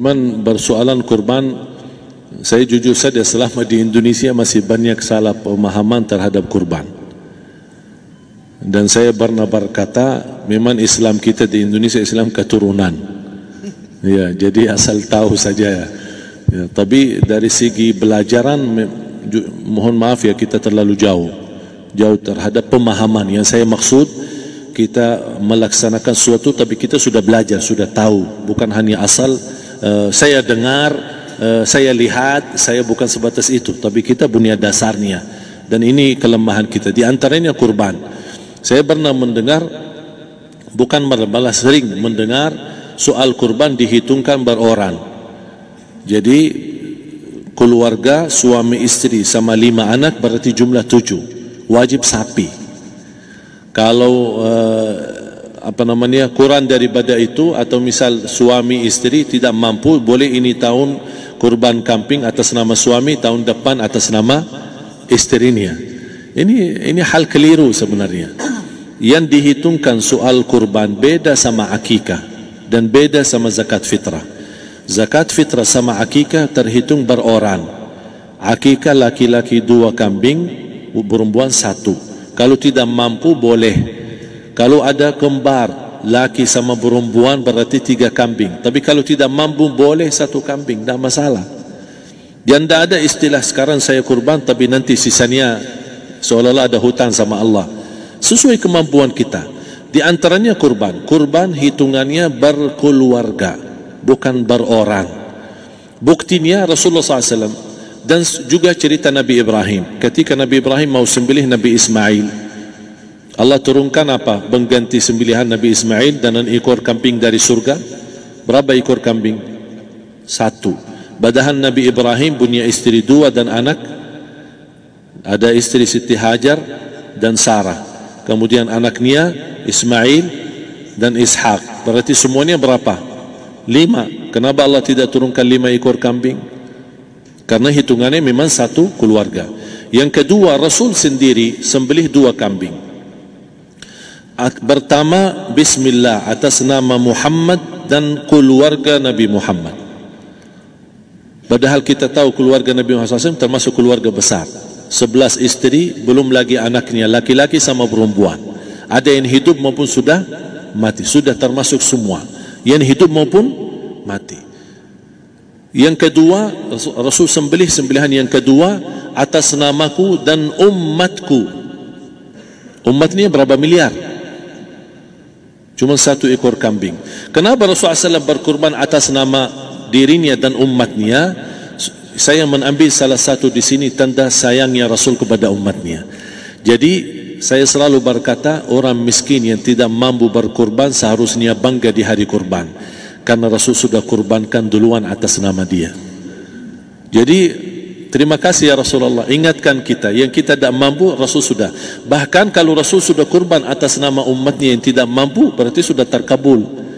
Cuman bersoalan kurban, saya jujur saja selama di Indonesia masih banyak salah pemahaman terhadap kurban. Dan saya pernah berkata, memang Islam kita di Indonesia Islam keturunan. Ya, jadi asal tahu saja. Ya, tapi dari segi belajaran, mohon maaf ya, kita terlalu jauh terhadap pemahaman. Yang saya maksud, kita melaksanakan sesuatu tapi kita sudah belajar, sudah tahu, bukan hanya asal saya dengar, saya lihat, saya bukan sebatas itu, tapi kita punya dasarnya. Dan ini kelemahan kita, di antaranya kurban. Saya pernah mendengar, bukan malah sering mendengar soal kurban dihitungkan beroran. Jadi keluarga suami istri sama 5 anak berarti jumlah 7, wajib sapi. Kalau kurang daripada itu, atau misal suami istri tidak mampu, boleh ini tahun kurban kambing atas nama suami, tahun depan atas nama istrinya. Ini hal keliru sebenarnya. Yang dihitungkan soal kurban beda sama akikah dan beda sama zakat fitrah. Zakat fitrah sama akikah terhitung beroran. Akikah laki-laki 2 kambing, perempuan 1. Kalau tidak mampu boleh. Kalau ada kembar laki sama perempuan berarti 3 kambing. Tapi kalau tidak mampu boleh 1 kambing, tidak masalah. Dan tidak ada istilah sekarang saya kurban tapi nanti sisanya seolah-olah ada hutang sama Allah. Sesuai kemampuan kita. Di antaranya kurban. Kurban hitungannya berkeluarga, bukan beroran. Buktinya Rasulullah SAW dan juga cerita Nabi Ibrahim. Ketika Nabi Ibrahim mau sembelih Nabi Ismail, Allah turunkan apa? Mengganti sembelihan Nabi Ismail dengan ekor kambing dari surga. Berapa ekor kambing? 1. Padahal Nabi Ibrahim punya istri 2 dan anak. Ada istri Siti Hajar dan Sarah. Kemudian anaknya Ismail dan Ishak. Berarti semuanya berapa? 5. Kenapa Allah tidak turunkan 5 ekor kambing? Karena hitungannya memang 1 keluarga. Yang kedua, Rasul sendiri sembelih 2 kambing. Pertama, Bismillah atas nama Muhammad dan keluarga Nabi Muhammad. Padahal kita tahu keluarga Nabi Muhammad SAW termasuk keluarga besar. 11 istri, belum lagi anaknya laki-laki sama perempuan. Ada yang hidup maupun sudah mati. Sudah termasuk semua. Yang hidup maupun mati. Yang kedua, Rasul sembelih sembelihan yang kedua atas namaku dan umatku. Umatnya berapa miliar? Cuma 1 ekor kambing. Kenapa Rasulullah SAW berkurban atas nama dirinya dan umatnya? Saya mengambil salah satu di sini tanda sayangnya Rasul kepada umatnya. Jadi saya selalu berkata, orang miskin yang tidak mampu berkurban seharusnya bangga di hari kurban. Karena Rasul sudah kurbankan duluan atas nama dia. Jadi terima kasih ya Rasulullah, ingatkan kita. Yang kita tidak mampu Rasul sudah. Bahkan kalau Rasul sudah kurban atas nama umatnya yang tidak mampu, berarti sudah terkabul.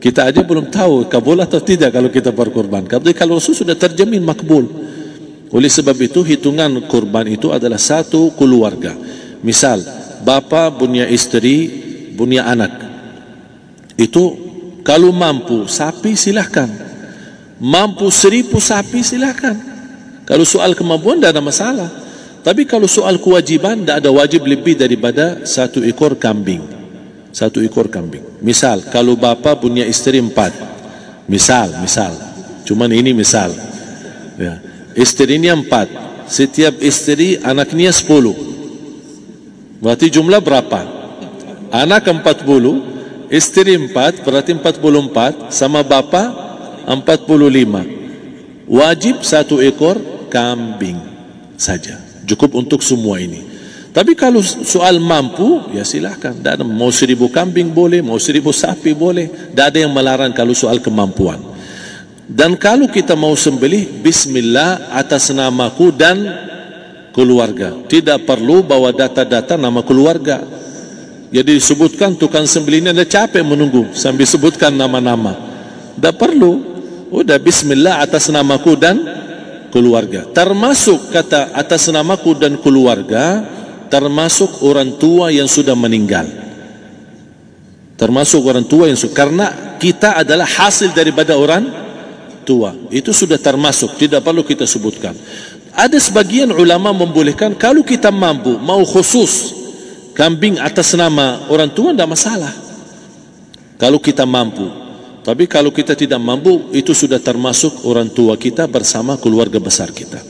Kita aja belum tahu kabul atau tidak kalau kita berkurban. Tapi kalau Rasul sudah terjamin makbul. Oleh sebab itu hitungan kurban itu adalah 1 keluarga. Misal bapa punya istri, punya anak. Itu kalau mampu sapi silahkan, mampu 1000 sapi silahkan. Kalau soal kemampuan tidak ada masalah. Tapi kalau soal kewajiban, tidak ada wajib lebih daripada 1 ekor kambing. 1 ekor kambing. Misal kalau bapa punya istri 4, misal, cuman ini misal ya. Istrinya 4, setiap istri anaknya 10. Berarti jumlah berapa? Anak 40, istri 4, berarti 44, sama bapa 45. Wajib 1 ekor kambing saja, cukup untuk semua ini. Tapi kalau soal mampu, ya silahkan. Mau 1000 kambing boleh, mau 1000 sapi boleh. Tidak ada yang melarang kalau soal kemampuan. Dan kalau kita mau sembelih, Bismillah atas namaku dan keluarga. Tidak perlu bawa data-data nama keluarga. Jadi disebutkan tukang sembelihnya ada capek menunggu sambil sebutkan nama-nama. Tidak perlu. Udah Bismillah atas namaku dan keluarga. Termasuk kata atas namaku dan keluarga, termasuk orang tua yang sudah meninggal. Termasuk orang tua yang sudah, karena kita adalah hasil daripada orang tua. Itu sudah termasuk, tidak perlu kita sebutkan. Ada sebagian ulama membolehkan kalau kita mampu, mau khusus kambing atas nama orang tua, tidak masalah. Kalau kita mampu. Tapi kalau kita tidak mampu, itu sudah termasuk orang tua kita bersama keluarga besar kita.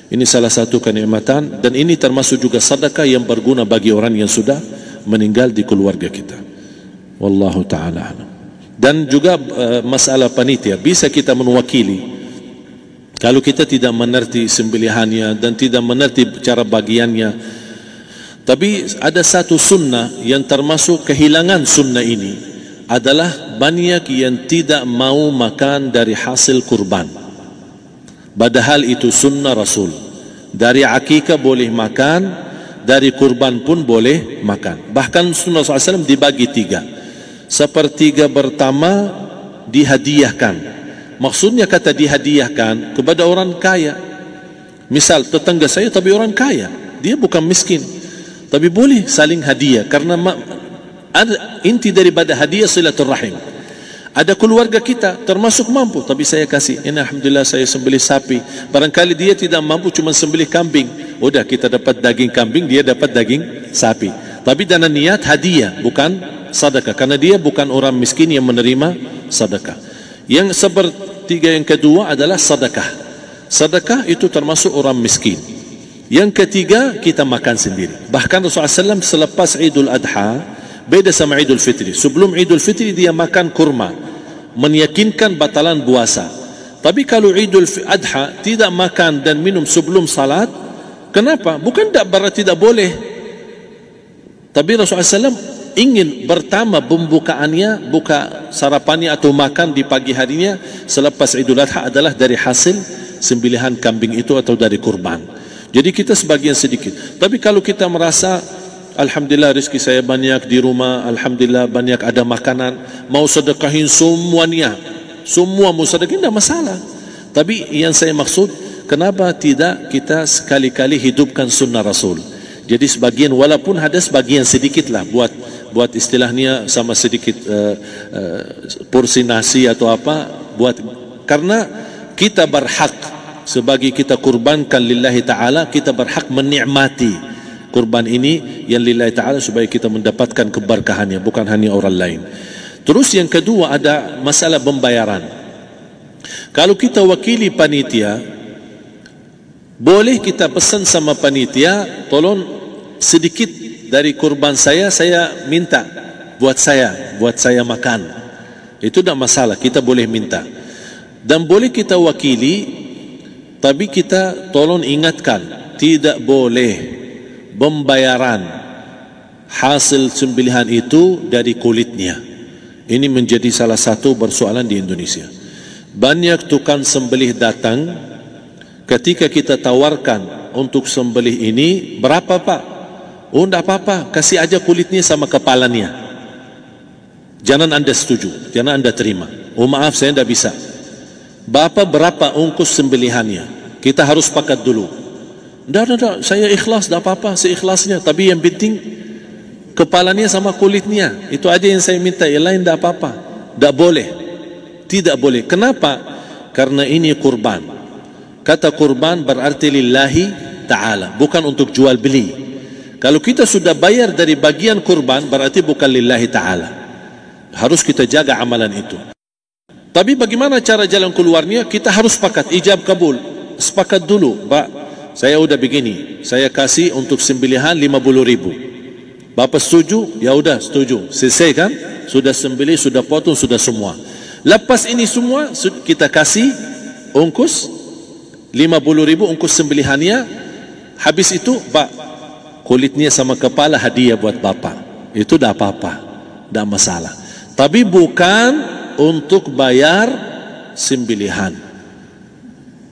Ini salah satu kenikmatan, dan ini termasuk juga sedekah yang berguna bagi orang yang sudah meninggal di keluarga kita. Wallahu ta'ala. Dan juga masalah panitia, bisa kita mewakili. Kalau kita tidak mengerti sembelihannya dan tidak mengerti cara bagiannya. Tapi ada satu sunnah yang termasuk kehilangan sunnah ini, adalah banyak yang tidak mau makan dari hasil kurban. Padahal itu sunnah Rasul. Dari akikah boleh makan, dari kurban pun boleh makan. Bahkan sunnah SAW dibagi 3. Sepertiga pertama dihadiahkan. Maksudnya kata dihadiahkan kepada orang kaya. Misal tetangga saya tapi orang kaya, dia bukan miskin, tapi boleh saling hadiah. Karena inti daripada hadiah silaturrahim. Ada keluarga kita termasuk mampu, tapi saya kasih, ini alhamdulillah saya sembelih sapi. Barangkali dia tidak mampu, cuma sembelih kambing. Udah, kita dapat daging kambing, dia dapat daging sapi. Tapi dengan niat hadiah, bukan sedekah, karena dia bukan orang miskin yang menerima sedekah. Yang sepertiga yang kedua adalah sedekah. Sedekah itu termasuk orang miskin. Yang ketiga, kita makan sendiri. Bahkan Rasulullah SAW selepas Idul Adha, beda sama Idul Fitri. Sebelum Idul Fitri dia makan kurma, meyakinkan batalan puasa. Tapi kalau Idul Adha tidak makan dan minum sebelum salat, kenapa? Bukan berarti tidak boleh. Tapi Rasulullah SAW ingin pertama pembukaannya, buka sarapannya atau makan di pagi harinya selepas Idul Adha adalah dari hasil sembelihan kambing itu atau dari kurban. Jadi kita sebagian sedikit. Tapi kalau kita merasa alhamdulillah rezeki saya banyak di rumah, alhamdulillah banyak ada makanan, mau sedekahin semuanya, semua mau sedekahin, tidak masalah. Tapi yang saya maksud, kenapa tidak kita sekali-kali hidupkan sunnah Rasul? Jadi sebagian, walaupun ada sebagian sedikit lah, buat istilahnya sama sedikit porsi nasi atau apa, karena kita berhak sebagai kita kurbankan lillahi ta'ala, kita berhak menikmati kurban ini yang lillahi ta'ala supaya kita mendapatkan keberkahannya, bukan hanya orang lain. Terus yang kedua ada masalah pembayaran. Kalau kita wakili panitia, boleh kita pesan sama panitia, tolong sedikit dari kurban saya minta buat saya makan. Itu tidak masalah, kita boleh minta. Dan boleh kita wakili, tapi kita tolong ingatkan, tidak boleh pembayaran hasil sembelihan itu dari kulitnya. Ini menjadi salah satu persoalan di Indonesia. Banyak tukang sembelih datang, ketika kita tawarkan untuk sembelih ini, berapa Pak? Oh, tidak apa-apa, kasih aja kulitnya sama kepalanya. Jangan Anda setuju, jangan Anda terima. Oh maaf, saya tidak bisa. Bapak berapa ongkos sembelihannya? Kita harus sepakat dulu. Tidak, saya ikhlas, tidak apa-apa, seikhlasnya. Tapi yang penting kepalanya sama kulitnya. Itu aja yang saya minta, yang lain tidak apa-apa. Tidak boleh. Tidak boleh. Kenapa? Karena ini kurban. Kata kurban berarti lillahi ta'ala, bukan untuk jual beli. Kalau kita sudah bayar dari bagian kurban, berarti bukan lillahi ta'ala. Harus kita jaga amalan itu. Tapi bagaimana cara jalan keluarnya? Kita harus sepakat, ijab kabul. Sepakat dulu, Pak, saya udah begini, saya kasih untuk sembelihan 50.000. Bapak setuju? Ya udah setuju. Selesai kan? Sudah sembelih, sudah potong, sudah semua. Lepas ini semua kita kasih ongkos 50.000 ongkos sembelihannya. Habis itu, Pak, kulitnya sama kepala hadiah buat Bapak. Itu dah apa-apa, dah masalah. Tapi bukan untuk bayar sembelihan.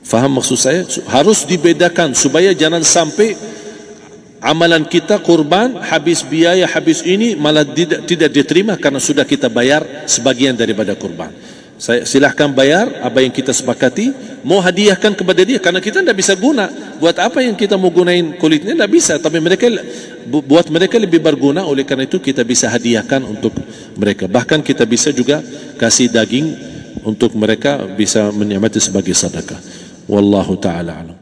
Faham maksud saya? Harus dibedakan supaya jangan sampai amalan kita kurban habis biaya, habis ini malah tidak diterima karena sudah kita bayar sebagian daripada kurban. Saya silahkan bayar apa yang kita sepakati, mau hadiahkan kepada dia karena kita tidak bisa guna. Buat apa yang kita mau gunain kulitnya? Tidak bisa. Tapi mereka, buat mereka lebih berguna, oleh karena itu kita bisa hadiahkan untuk mereka. Bahkan kita bisa juga kasih daging untuk mereka bisa menikmati sebagai sedekah. Wallahu taala alam.